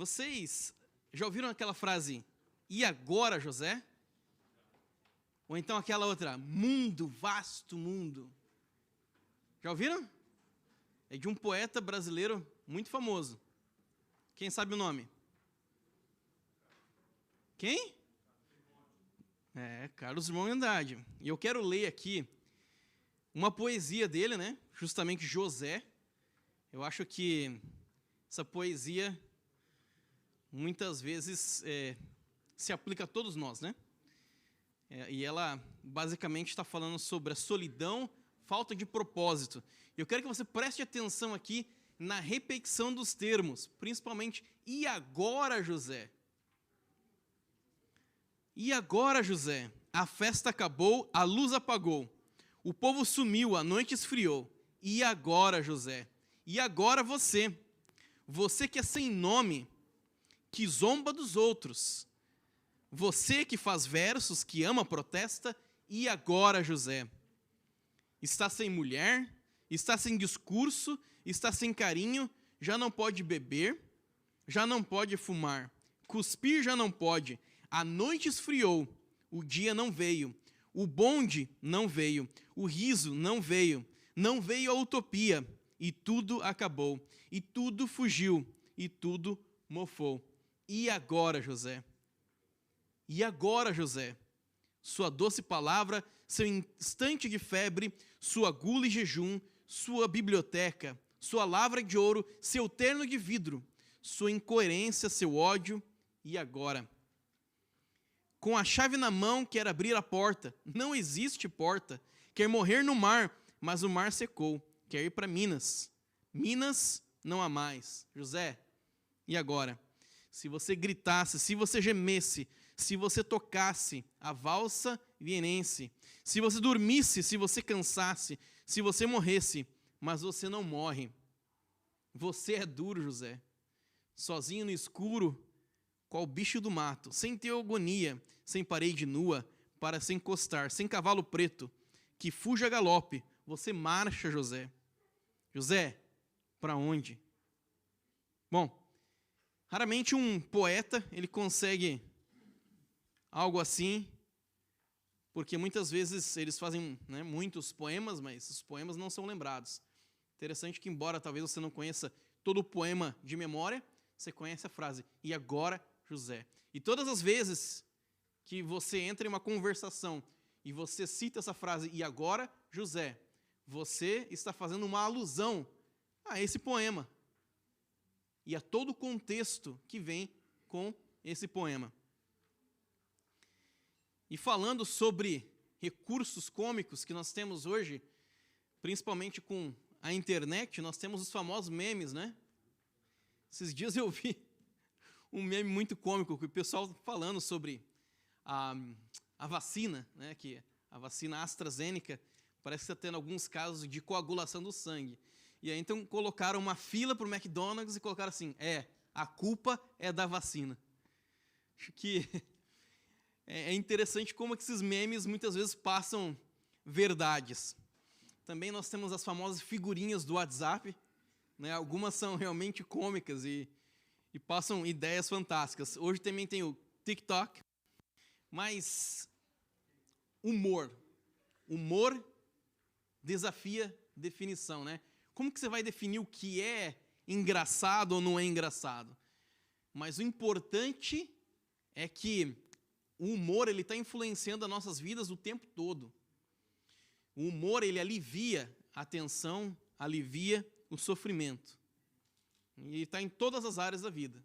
Vocês já ouviram aquela frase, e agora, José? Ou então aquela outra, mundo, vasto mundo. Já ouviram? É de um poeta brasileiro muito famoso. Quem sabe o nome? Quem? Carlos Drummond de Andrade. E eu quero ler aqui uma poesia dele, né? Justamente José. Eu acho que essa poesia muitas vezes se aplica a todos nós, né? E ela basicamente está falando sobre a solidão, falta de propósito. Eu quero que você preste atenção aqui na repetição dos termos, principalmente, e agora, José? E agora, José? A festa acabou, a luz apagou, o povo sumiu, a noite esfriou. E agora, José? E agora você? Você que é sem nome, que zomba dos outros. Você que faz versos, que ama, protesta. E agora, José? Está sem mulher, está sem discurso, está sem carinho, já não pode beber, já não pode fumar, cuspir já não pode. A noite esfriou, o dia não veio, o bonde não veio, o riso não veio a utopia, e tudo acabou, e tudo fugiu, e tudo mofou. E agora, José? E agora, José? Sua doce palavra, seu instante de febre, sua gula e jejum, sua biblioteca, sua lavra de ouro, seu terno de vidro, sua incoerência, seu ódio, e agora? Com a chave na mão, quer abrir a porta, não existe porta, quer morrer no mar, mas o mar secou, quer ir para Minas. Minas não há mais. José, e agora? Se você gritasse, se você gemesse, se você tocasse a valsa vienense, se você dormisse, se você cansasse, se você morresse, mas você não morre. Você é duro, José, sozinho no escuro, qual bicho do mato, sem teogonia, sem parede nua, para se encostar, sem cavalo preto, que fuja a galope, você marcha, José. José, para onde? Bom, raramente um poeta, ele consegue algo assim, porque muitas vezes eles fazem muitos poemas, mas os poemas não são lembrados. Interessante que, embora talvez você não conheça todo o poema de memória, você conhece a frase, e agora, José. E todas as vezes que você entra em uma conversação e você cita essa frase, e agora, José, você está fazendo uma alusão a esse poema e a todo o contexto que vem com esse poema. E falando sobre recursos cômicos que nós temos hoje, principalmente com a internet, nós temos os famosos memes, né? Esses dias eu vi um meme muito cômico, com o pessoal falando sobre a vacina, né? Que a vacina AstraZeneca parece que está tendo alguns casos de coagulação do sangue. E aí então colocaram uma fila para o McDonald's e colocaram assim, a culpa é da vacina. Acho que é interessante como que esses memes muitas vezes passam verdades. Também nós temos as famosas figurinhas do WhatsApp, né? Algumas são realmente cômicas e passam ideias fantásticas. Hoje também tem o TikTok, mas humor desafia definição, né? Como que você vai definir o que é engraçado ou não é engraçado? Mas o importante é que o humor ele está influenciando as nossas vidas o tempo todo. O humor ele alivia a tensão, alivia o sofrimento. E está em todas as áreas da vida.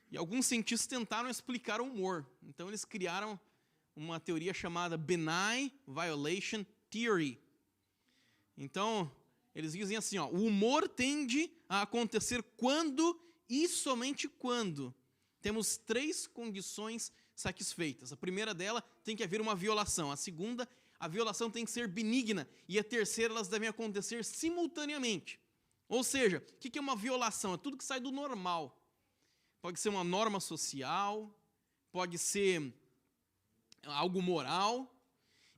E alguns cientistas tentaram explicar o humor. Então eles criaram uma teoria chamada Benign Violation Theory. Então eles dizem assim, o humor tende a acontecer quando e somente quando temos 3 condições satisfeitas. A primeira dela tem que haver uma violação. A segunda, a violação tem que ser benigna. E a terceira, elas devem acontecer simultaneamente. Ou seja, o que é uma violação? É tudo que sai do normal. Pode ser uma norma social, pode ser algo moral.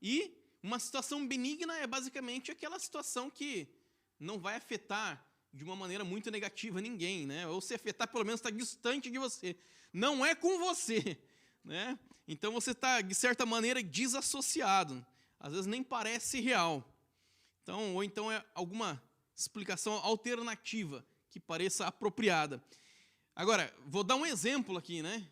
E uma situação benigna é basicamente aquela situação que não vai afetar de uma maneira muito negativa ninguém, né? Ou se afetar, pelo menos está distante de você. Não é com você, né? Então você está, de certa maneira, desassociado. Às vezes nem parece real. Então, ou então é alguma explicação alternativa que pareça apropriada. Agora, vou dar um exemplo aqui, né?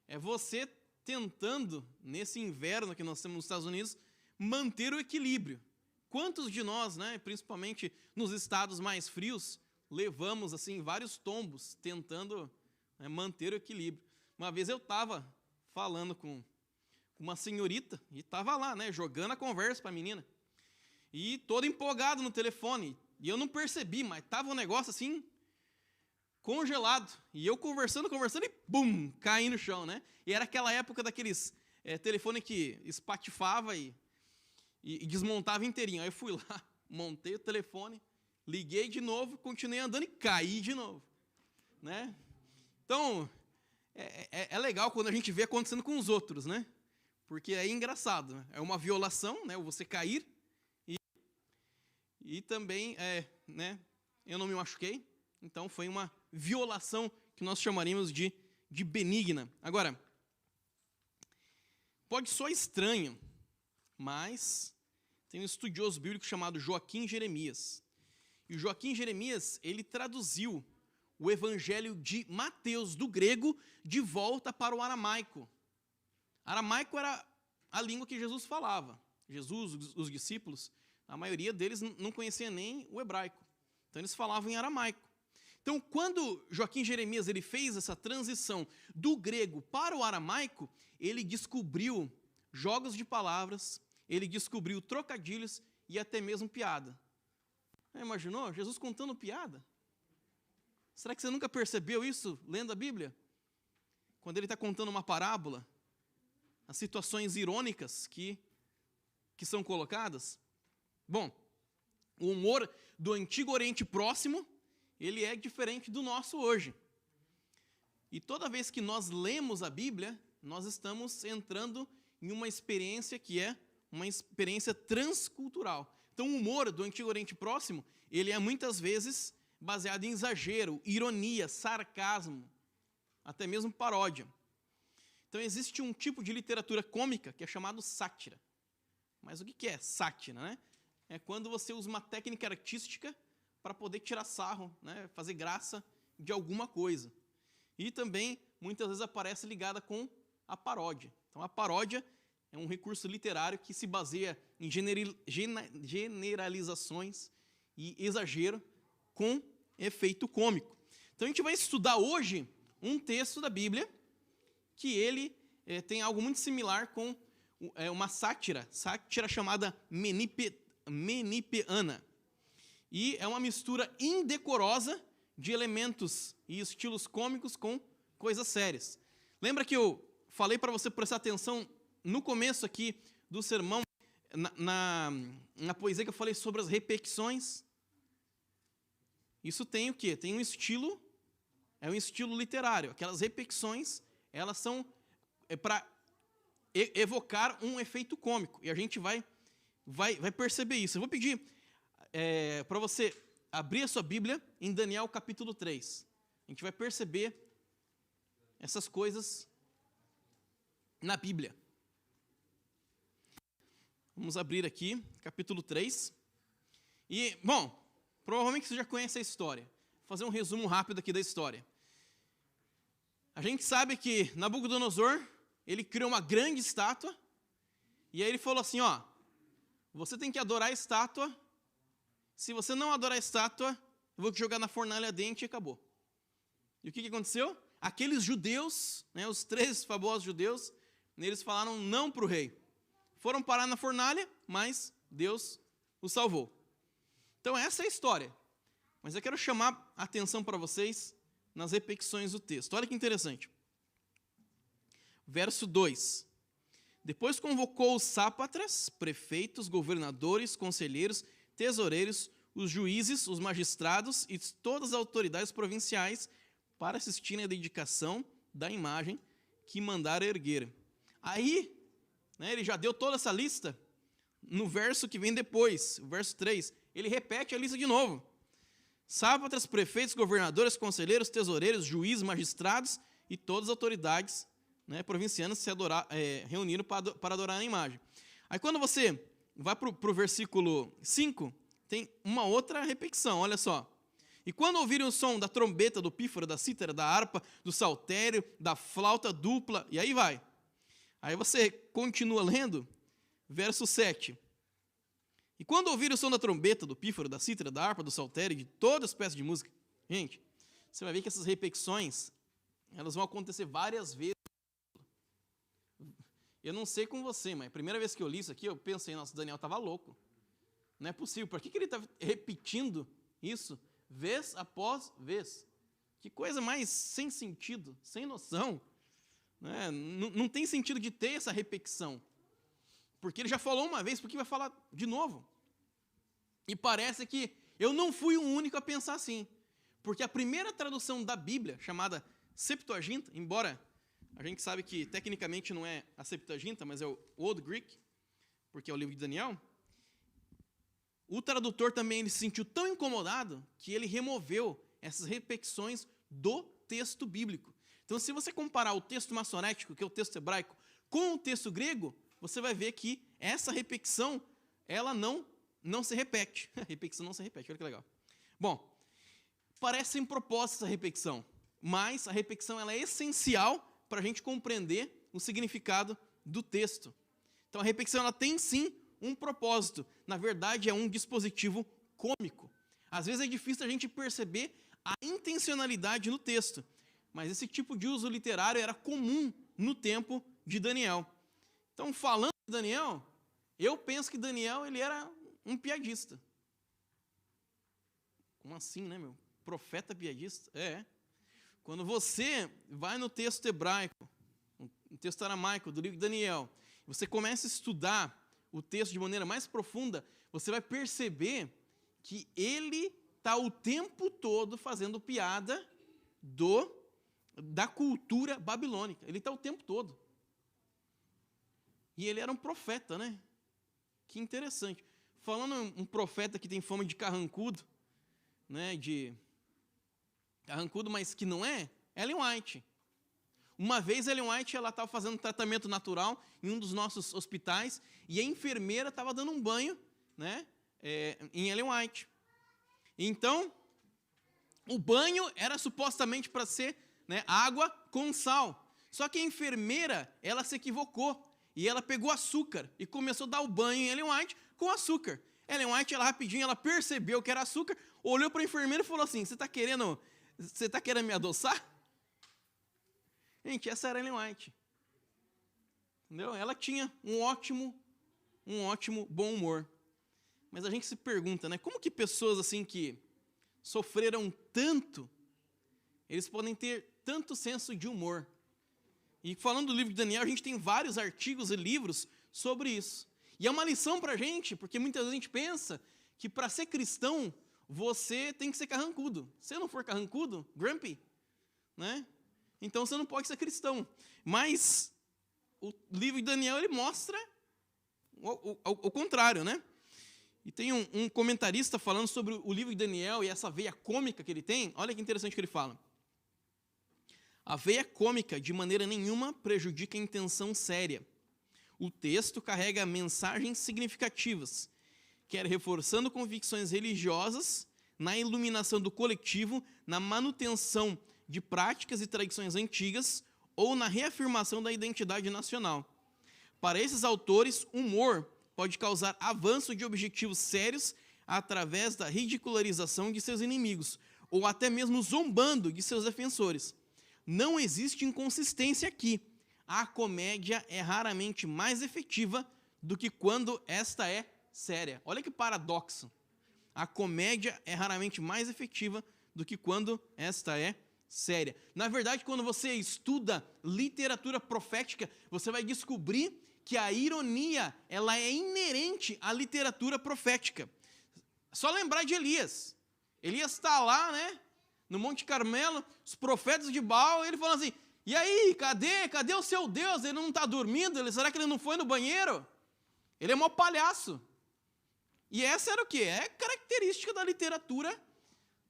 É você tentando, nesse inverno que nós temos nos Estados Unidos, manter o equilíbrio. Quantos de nós, né, principalmente nos estados mais frios, levamos assim vários tombos tentando, né, manter o equilíbrio? Uma vez eu estava falando com uma senhorita e estava lá, né, jogando a conversa para a menina. E todo empolgado no telefone. E eu não percebi, mas estava um negócio assim, congelado. E eu conversando e bum, caí no chão, né? E era aquela época daqueles telefone que espatifava e desmontava inteirinho. Aí eu fui lá, montei o telefone, liguei de novo, continuei andando e caí de novo, né? Então, é legal quando a gente vê acontecendo com os outros, né? Porque é engraçado, né? É uma violação, né? Você cair e também, né? Eu não me machuquei, então foi uma violação que nós chamaríamos de benigna. Agora, pode soar estranho, mas tem um estudioso bíblico chamado Joaquim Jeremias. E o Joaquim Jeremias, ele traduziu o evangelho de Mateus, do grego, de volta para o aramaico. Aramaico era a língua que Jesus falava. Jesus, os discípulos, a maioria deles não conhecia nem o hebraico. Então eles falavam em aramaico. Então, quando Joaquim Jeremias ele fez essa transição do grego para o aramaico, ele descobriu jogos de palavras, ele descobriu trocadilhos e até mesmo piada. Imaginou? Jesus contando piada? Será que você nunca percebeu isso lendo a Bíblia? Quando ele está contando uma parábola, as situações irônicas que são colocadas? Bom, o humor do Antigo Oriente Próximo, ele é diferente do nosso hoje. E toda vez que nós lemos a Bíblia, nós estamos entrando em uma experiência que é uma experiência transcultural. Então, o humor do Antigo Oriente Próximo, ele é muitas vezes baseado em exagero, ironia, sarcasmo, até mesmo paródia. Então, existe um tipo de literatura cômica que é chamado sátira. Mas o que é sátira, né? É quando você usa uma técnica artística para poder tirar sarro, né? Fazer graça de alguma coisa. E também, muitas vezes, aparece ligada com a paródia. Então, a paródia é um recurso literário que se baseia em generalizações e exagero com efeito cômico. Então, a gente vai estudar hoje um texto da Bíblia que ele tem algo muito similar com uma sátira chamada menipeana. E é uma mistura indecorosa de elementos e estilos cômicos com coisas sérias. Lembra que eu falei para você prestar atenção no começo aqui do sermão, na poesia que eu falei sobre as repetições? Isso tem o quê? Tem um estilo, é um estilo literário. Aquelas repetições, elas são para evocar um efeito cômico. E a gente vai perceber isso. Eu vou pedir para você abrir a sua Bíblia em Daniel capítulo 3. A gente vai perceber essas coisas na Bíblia. Vamos abrir aqui, capítulo 3. E, bom, provavelmente você já conhece a história. Vou fazer um resumo rápido aqui da história. A gente sabe que Nabucodonosor, ele criou uma grande estátua, e aí ele falou assim, ó, você tem que adorar a estátua, se você não adorar a estátua, eu vou te jogar na fornalha ardente e acabou. E o que aconteceu? Aqueles judeus, né, os 3 famosos judeus, eles falaram não para o rei. Foram parar na fornalha, mas Deus os salvou. Então essa é a história. Mas eu quero chamar a atenção para vocês nas repetições do texto. Olha que interessante. Verso 2. Depois convocou os sápatras, prefeitos, governadores, conselheiros, tesoureiros, os juízes, os magistrados e todas as autoridades provinciais para assistirem à dedicação da imagem que mandara erguer. Aí, né, ele já deu toda essa lista no verso que vem depois, o verso 3. Ele repete a lista de novo. sátrapas, prefeitos, governadores, conselheiros, tesoureiros, juízes, magistrados e todas as autoridades, né, provincianas se reuniram para adorar a imagem. Aí quando você vai para o versículo 5, tem uma outra repetição, olha só. E quando ouvirem o som da trombeta, do pífaro, da cítara, da harpa, do saltério, da flauta dupla, e aí vai. Aí você continua lendo, verso 7. E quando ouvirem o som da trombeta, do pífaro, da cítara, da harpa, do saltério, de toda espécie de música, gente, você vai ver que essas repetições, elas vão acontecer várias vezes. Eu não sei com você, mas a primeira vez que eu li isso aqui, eu pensei, nossa, Daniel estava louco. Não é possível. Por que ele está repetindo isso vez após vez? Que coisa mais sem sentido, sem noção. Né? Não tem sentido de ter essa repetição. Porque ele já falou uma vez, por que vai falar de novo? E parece que eu não fui o único a pensar assim. Porque a primeira tradução da Bíblia, chamada Septuaginta, embora a gente sabe que tecnicamente não é a Septuaginta, mas é o Old Greek, porque é o livro de Daniel, o tradutor também ele se sentiu tão incomodado que ele removeu essas repetições do texto bíblico. Então, se você comparar o texto maçorético, que é o texto hebraico, com o texto grego, você vai ver que essa repetição, ela não se repete. A repetição não se repete, olha que legal. Bom, parece sem propósito essa repetição, mas a repetição ela é essencial para a gente compreender o significado do texto. Então, a repetição ela tem sim um propósito. Na verdade, é um dispositivo cômico. Às vezes é difícil a gente perceber a intencionalidade no texto, mas esse tipo de uso literário era comum no tempo de Daniel. Então, falando de Daniel, eu penso que Daniel ele era um piadista. Como assim, né, meu? Profeta piadista? É. Quando você vai no texto hebraico, no texto aramaico do livro de Daniel, você começa a estudar o texto de maneira mais profunda, você vai perceber que ele está o tempo todo fazendo piada da cultura babilônica. Ele está o tempo todo. E ele era um profeta, né? Que interessante. Falando um profeta que tem fama de carrancudo, né? De carrancudo, mas que não é, Ellen White. Uma vez Ellen White ela estava fazendo um tratamento natural em um dos nossos hospitais e a enfermeira estava dando um banho, né, em Ellen White. Então, o banho era supostamente para ser, né, água com sal. Só que a enfermeira ela se equivocou e ela pegou açúcar e começou a dar o banho em Ellen White com açúcar. Ellen White ela rapidinho ela percebeu que era açúcar, olhou para a enfermeira e falou assim: Você está querendo me adoçar? Gente, essa era Ellen White. Entendeu? Ela tinha um ótimo bom humor. Mas a gente se pergunta, né? Como que pessoas assim que sofreram tanto, eles podem ter tanto senso de humor? E falando do livro de Daniel, a gente tem vários artigos e livros sobre isso. E é uma lição para a gente, porque muitas vezes a gente pensa que para ser cristão, você tem que ser carrancudo. Se não for carrancudo, grumpy, né? Então você não pode ser cristão. Mas o livro de Daniel ele mostra o contrário, né? E tem um comentarista falando sobre o livro de Daniel e essa veia cômica que ele tem. Olha que interessante que ele fala. A veia cômica de maneira nenhuma prejudica a intenção séria. O texto carrega mensagens significativas, quer reforçando convicções religiosas, na iluminação do coletivo, na manutenção de práticas e tradições antigas ou na reafirmação da identidade nacional. Para esses autores, humor pode causar avanço de objetivos sérios através da ridicularização de seus inimigos ou até mesmo zombando de seus defensores. Não existe inconsistência aqui. A comédia é raramente mais efetiva do que quando esta é séria. Olha que paradoxo. A comédia é raramente mais efetiva do que quando esta é séria. Na verdade, quando você estuda literatura profética, você vai descobrir que a ironia ela é inerente à literatura profética. Só lembrar de Elias. Elias está lá, né, no Monte Carmelo, os profetas de Baal, ele falando assim: e aí, cadê o seu Deus? Ele não está dormindo? Será que ele não foi no banheiro? Ele é mó palhaço. E essa era o quê? É característica da literatura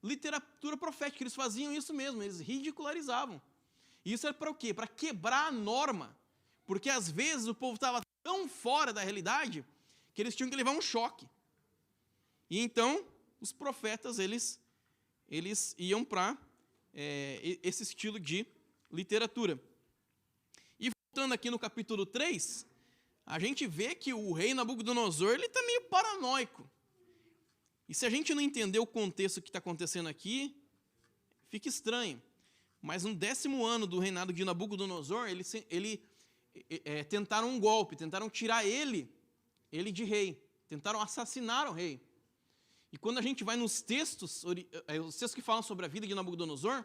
literatura profética, eles faziam isso mesmo, eles ridicularizavam. Isso era para o quê? Para quebrar a norma, porque às vezes o povo estava tão fora da realidade que eles tinham que levar um choque. E então, os profetas, eles iam para esse estilo de literatura. E voltando aqui no capítulo 3, a gente vê que o rei Nabucodonosor está meio paranoico. E se a gente não entender o contexto que está acontecendo aqui, fica estranho. Mas no 10º ano do reinado de Nabucodonosor, tentaram um golpe, tentaram tirar ele de rei, tentaram assassinar o rei. E quando a gente vai nos textos, os textos que falam sobre a vida de Nabucodonosor,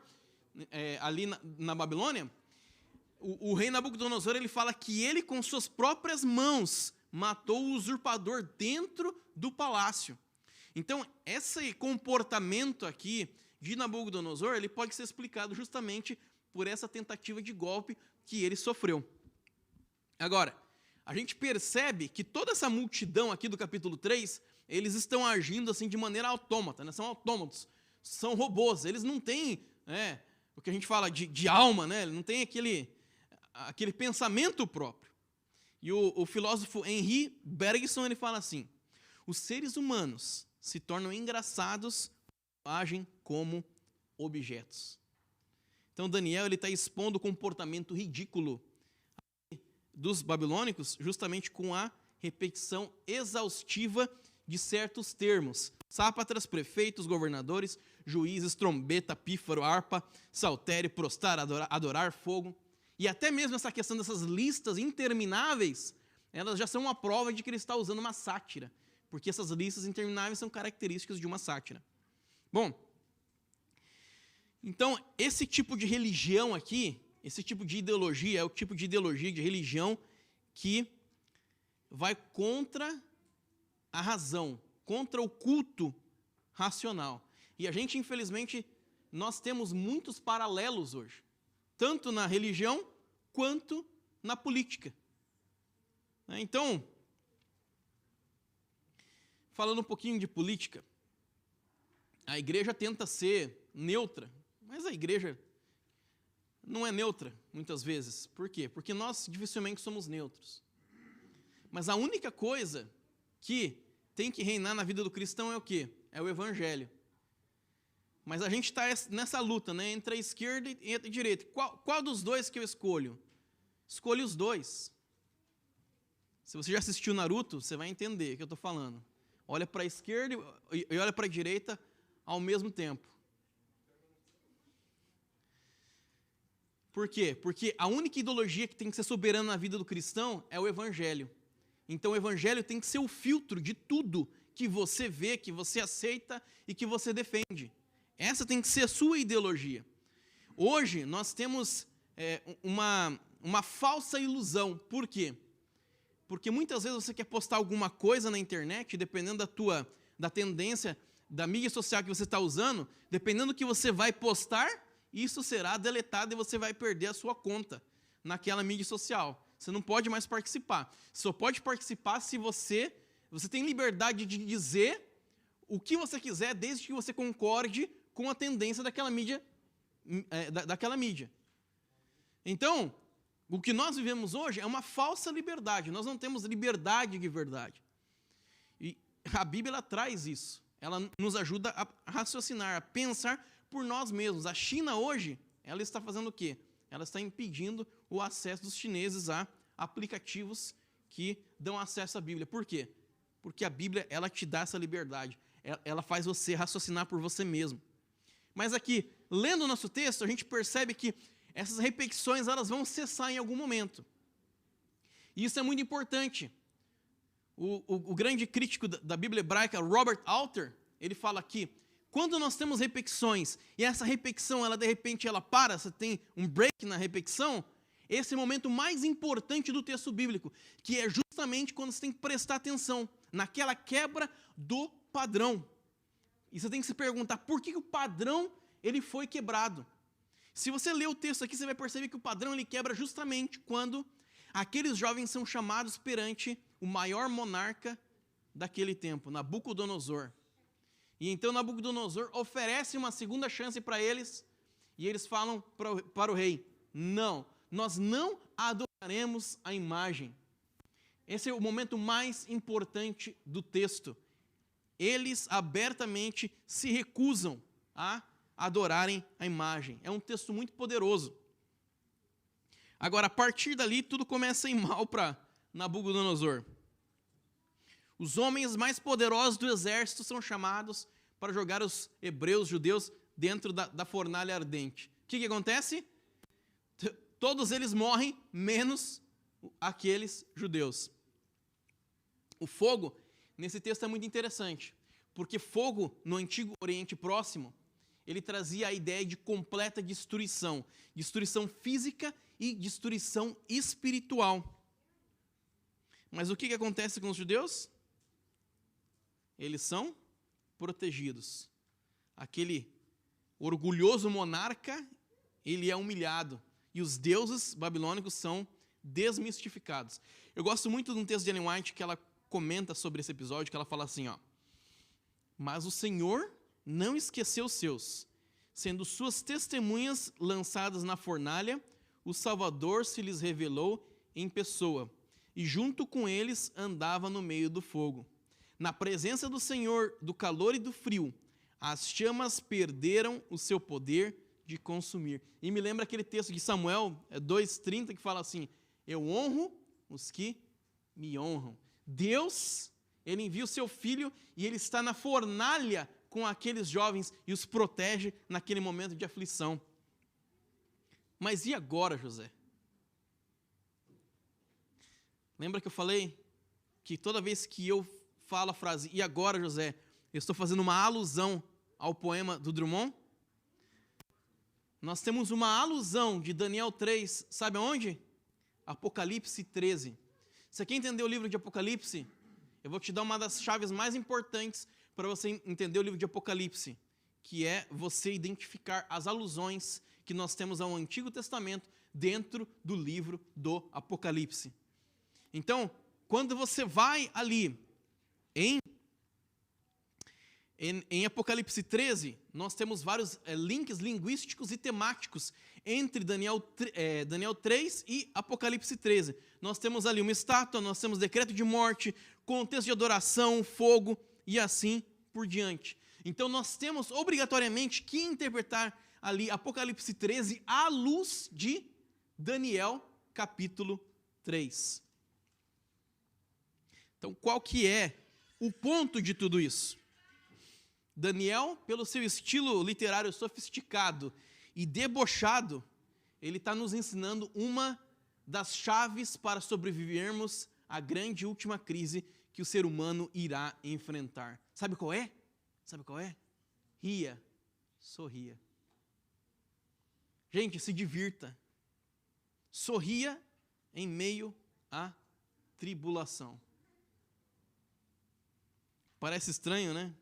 ali na Babilônia, o rei Nabucodonosor, ele fala que ele com suas próprias mãos matou o usurpador dentro do palácio. Então, esse comportamento aqui de Nabucodonosor, ele pode ser explicado justamente por essa tentativa de golpe que ele sofreu. Agora, a gente percebe que toda essa multidão aqui do capítulo 3, eles estão agindo assim de maneira autômata, né? São autômatos, são robôs, eles não têm o que a gente fala de alma, né? Não tem aquele pensamento próprio. E o filósofo Henri Bergson, ele fala assim: os seres humanos se tornam engraçados quando agem como objetos. Então Daniel está expondo o comportamento ridículo dos babilônicos justamente com a repetição exaustiva de certos termos: sápatras, prefeitos, governadores, juízes, trombeta, pífaro, harpa, saltério, prostrar, adorar, fogo. E até mesmo essa questão dessas listas intermináveis, elas já são uma prova de que ele está usando uma sátira, porque essas listas intermináveis são características de uma sátira. Bom, então esse tipo de religião aqui, esse tipo de ideologia, é o tipo de ideologia, de religião que vai contra a razão, contra o culto racional. E a gente, infelizmente, nós temos muitos paralelos hoje, tanto na religião quanto na política. Então, falando um pouquinho de política, a igreja tenta ser neutra, mas a igreja não é neutra, muitas vezes. Por quê? Porque nós dificilmente somos neutros. Mas a única coisa que tem que reinar na vida do cristão é o quê? É o evangelho. Mas a gente está nessa luta, né, entre a esquerda e a direita. Qual dos dois que eu escolho? Escolho os dois. Se você já assistiu Naruto, você vai entender o que eu estou falando. Olha para a esquerda e olha para a direita ao mesmo tempo. Por quê? Porque a única ideologia que tem que ser soberana na vida do cristão é o evangelho. Então o evangelho tem que ser o filtro de tudo que você vê, que você aceita e que você defende. Essa tem que ser a sua ideologia. Hoje nós temos uma falsa ilusão. Por quê? Porque muitas vezes você quer postar alguma coisa na internet, dependendo da tendência, da mídia social que você está usando, dependendo do que você vai postar, isso será deletado e você vai perder a sua conta naquela mídia social. Você não pode mais participar. Você só pode participar se você tem liberdade de dizer o que você quiser, desde que você concorde com a tendência daquela mídia. Então, o que nós vivemos hoje é uma falsa liberdade. Nós não temos liberdade de verdade. E a Bíblia ela traz isso. Ela nos ajuda a raciocinar, a pensar por nós mesmos. A China hoje, ela está fazendo o quê? Ela está impedindo o acesso dos chineses a aplicativos que dão acesso à Bíblia. Por quê? Porque a Bíblia, ela te dá essa liberdade. Ela faz você raciocinar por você mesmo. Mas aqui, lendo o nosso texto, a gente percebe que essas repetições elas vão cessar em algum momento. E isso é muito importante. O grande crítico da Bíblia hebraica, Robert Alter, ele fala aqui: quando nós temos repetições, e essa repetição, ela de repente ela para, você tem um break na repetição, esse é o momento mais importante do texto bíblico, que é justamente quando você tem que prestar atenção naquela quebra do padrão. E você tem que se perguntar, por que o padrão ele foi quebrado? Se você ler o texto aqui, você vai perceber que o padrão ele quebra justamente quando aqueles jovens são chamados perante o maior monarca daquele tempo, Nabucodonosor. E então Nabucodonosor oferece uma segunda chance para eles, e eles falam para o rei: não, nós não adoraremos a imagem. Esse é o momento mais importante do texto. Eles abertamente se recusam a adorarem a imagem. É um texto muito poderoso. Agora, a partir dali, tudo começa a ir mal para Nabucodonosor. Os homens mais poderosos do exército são chamados para jogar os hebreus, judeus, dentro da fornalha ardente. O que acontece? Todos eles morrem, menos aqueles judeus. O fogo, nesse texto, é muito interessante, porque fogo, no Antigo Oriente Próximo, ele trazia a ideia de completa destruição física e destruição espiritual. Mas o que acontece com os judeus? Eles são protegidos. Aquele orgulhoso monarca, ele é humilhado, e os deuses babilônicos são desmistificados. Eu gosto muito de um texto de Ellen White que ela comenta sobre esse episódio, que ela fala assim, ó: mas o Senhor não esqueceu os seus, sendo suas testemunhas lançadas na fornalha, o Salvador se lhes revelou em pessoa, e junto com eles andava no meio do fogo. Na presença do Senhor, do calor e do frio, as chamas perderam o seu poder de consumir. E me lembra aquele texto de Samuel 2,30, que fala assim: eu honro os que me honram. Deus, ele envia o seu filho e ele está na fornalha com aqueles jovens e os protege naquele momento de aflição. Mas e agora, José? Lembra que eu falei que toda vez que eu falo a frase "e agora, José", eu estou fazendo uma alusão ao poema do Drummond? Nós temos uma alusão de Daniel 3, sabe aonde? Apocalipse 13. Você quer entender o livro de Apocalipse? Eu vou te dar uma das chaves mais importantes para você entender o livro de Apocalipse, que é você identificar as alusões que nós temos ao Antigo Testamento dentro do livro do Apocalipse. Então, quando você vai ali em Apocalipse 13, nós temos vários links linguísticos e temáticos entre Daniel 3 e Apocalipse 13. Nós temos ali uma estátua, nós temos decreto de morte, contexto de adoração, fogo e assim por diante. Então nós temos obrigatoriamente que interpretar ali Apocalipse 13 à luz de Daniel capítulo 3. Então qual que é o ponto de tudo isso? Daniel, pelo seu estilo literário sofisticado e debochado, ele está nos ensinando uma das chaves para sobrevivermos à grande última crise que o ser humano irá enfrentar. Sabe qual é? Sabe qual é? Ria, sorria. Gente, se divirta. Sorria em meio à tribulação. Parece estranho, né?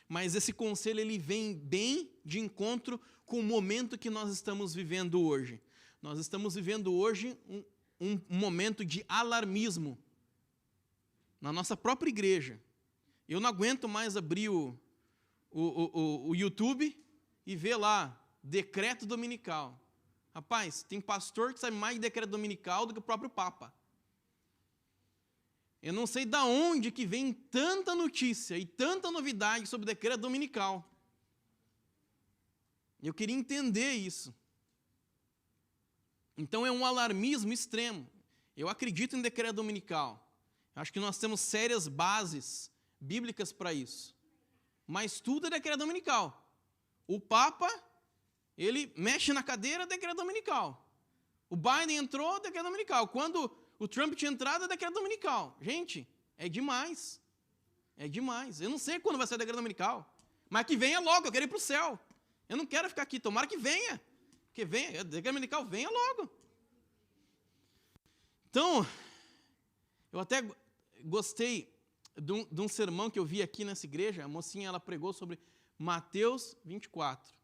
Mas esse conselho ele vem bem de encontro com o momento que nós estamos vivendo hoje. Nós estamos vivendo hoje um momento de alarmismo na nossa própria igreja. Eu não aguento mais abrir o YouTube e ver lá, decreto dominical. Rapaz, tem pastor que sabe mais de decreto dominical do que o próprio Papa. Eu não sei de onde que vem tanta notícia e tanta novidade sobre o decreto dominical. Eu queria entender isso. Então é um alarmismo extremo. Eu acredito em decreto dominical. Acho que nós temos sérias bases bíblicas para isso. Mas tudo é decreto dominical. O Papa, ele mexe na cadeira, decreto dominical. O Biden entrou, decreto dominical. Quando o Trump tinha entrado, é decreto dominical. Gente, é demais. É demais. Eu não sei quando vai ser decreto dominical. Mas que venha logo, eu quero ir para o céu. Eu não quero ficar aqui, tomara que venha. Que venha, decreto dominical, venha logo. Então, eu até gostei de um sermão que eu vi aqui nessa igreja. A mocinha, ela pregou sobre Mateus 24.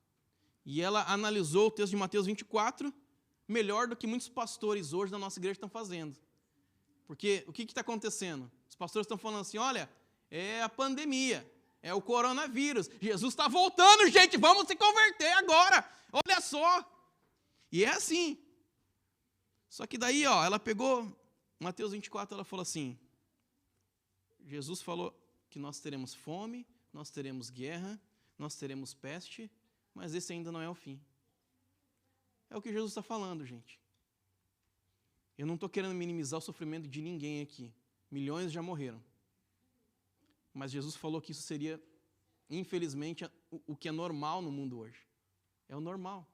E ela analisou o texto de Mateus 24 melhor do que muitos pastores hoje da nossa igreja estão fazendo. Porque o que está acontecendo? Os pastores estão falando assim, olha, é a pandemia. É o coronavírus. Jesus está voltando, gente, vamos se converter agora. Olha só. E é assim. Só que daí, ela pegou, Mateus 24, ela falou assim, Jesus falou que nós teremos fome, nós teremos guerra, nós teremos peste, mas esse ainda não é o fim. É o que Jesus está falando, gente. Eu não estou querendo minimizar o sofrimento de ninguém aqui. Milhões já morreram. Mas Jesus falou que isso seria, infelizmente, o que é normal no mundo hoje. É o normal.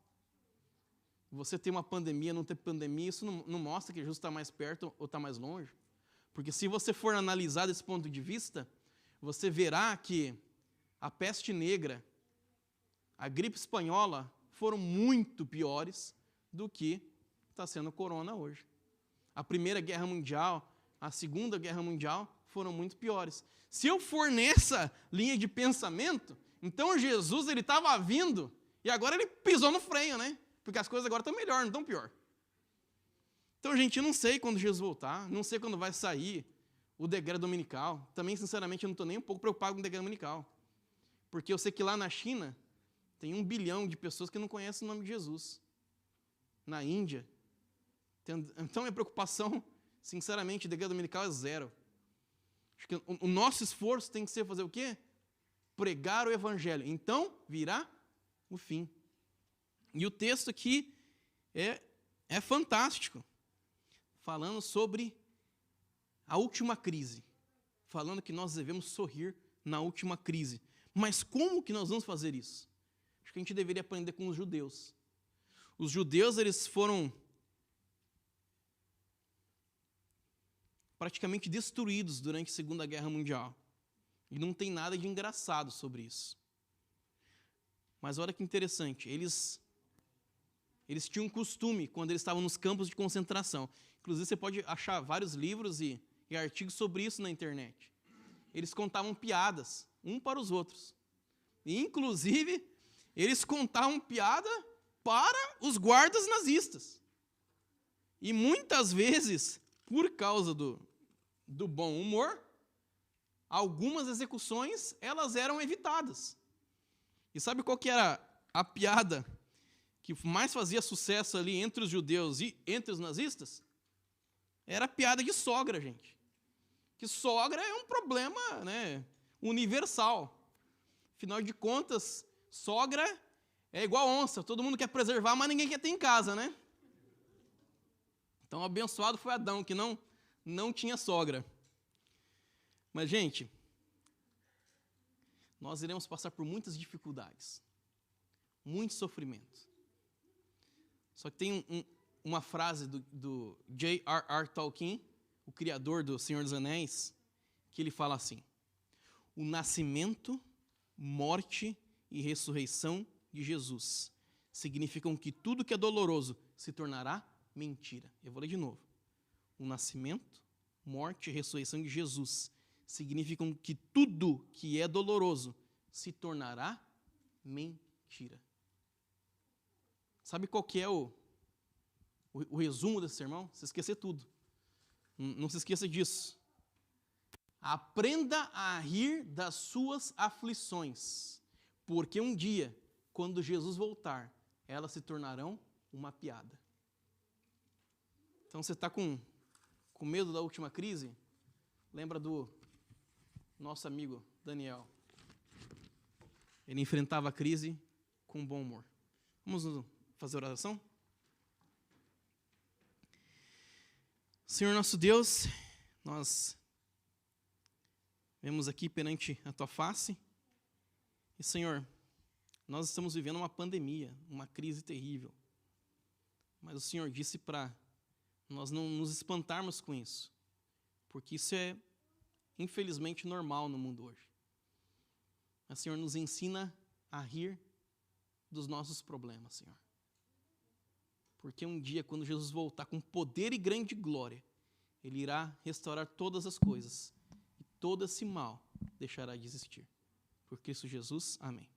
Você ter uma pandemia, não ter pandemia, isso não mostra que Jesus está mais perto ou está mais longe. Porque se você for analisar desse ponto de vista, você verá que a peste negra, a gripe espanhola, foram muito piores do que está sendo o corona hoje. A Primeira Guerra Mundial, a Segunda Guerra Mundial foram muito piores. Se eu for nessa linha de pensamento, então Jesus ele estava vindo e agora ele pisou no freio, né? Porque as coisas agora estão melhor, não estão pior. Então, gente, eu não sei quando Jesus voltar, não sei quando vai sair o decreto dominical. Também, sinceramente, eu não estou nem um pouco preocupado com o decreto dominical. Porque eu sei que lá na China tem 1 bilhão de pessoas que não conhecem o nome de Jesus. Na Índia. Então, minha preocupação, sinceramente, o decreto dominical é zero. Acho que o nosso esforço tem que ser fazer o quê? Pregar o evangelho. Então, virá o fim. E o texto aqui é fantástico. Falando sobre a última crise. Falando que nós devemos sorrir na última crise. Mas como que nós vamos fazer isso? Acho que a gente deveria aprender com os judeus. Os judeus, eles foram praticamente destruídos durante a Segunda Guerra Mundial. E não tem nada de engraçado sobre isso. Mas olha que interessante, eles tinham um costume, quando eles estavam nos campos de concentração. Inclusive, você pode achar vários livros e artigos sobre isso na internet. Eles contavam piadas, um para os outros. E, inclusive, eles contavam piada para os guardas nazistas. E muitas vezes, por causa do bom humor, algumas execuções elas eram evitadas. E sabe qual que era a piada que mais fazia sucesso ali entre os judeus e entre os nazistas? Era a piada de sogra, gente. Que sogra é um problema, né, universal. Afinal de contas, sogra é igual onça. Todo mundo quer preservar, mas ninguém quer ter em casa, né? Então, abençoado foi Adão, que não tinha sogra. Mas, gente, nós iremos passar por muitas dificuldades, muito sofrimento. Só que tem uma frase do J.R.R. Tolkien, o criador do Senhor dos Anéis, que ele fala assim: o nascimento, morte e ressurreição de Jesus significam que tudo que é doloroso se tornará mentira. Eu vou ler de novo. O nascimento, morte e ressurreição de Jesus significam que tudo que é doloroso se tornará mentira. Sabe qual que é o resumo desse sermão? Se esquecer tudo. Não se esqueça disso. Aprenda a rir das suas aflições, porque um dia, quando Jesus voltar, elas se tornarão uma piada. Então, você está com medo da última crise? Lembra do nosso amigo Daniel. Ele enfrentava a crise com bom humor. Vamos fazer oração? Senhor nosso Deus, nós vemos aqui perante a Tua face. E, Senhor, nós estamos vivendo uma pandemia, uma crise terrível. Mas o Senhor disse para nós não nos espantarmos com isso, porque isso é, infelizmente, normal no mundo hoje. Mas, Senhor, nos ensina a rir dos nossos problemas, Senhor. Porque um dia, quando Jesus voltar com poder e grande glória, Ele irá restaurar todas as coisas, e todo esse mal deixará de existir. Por Cristo Jesus, amém.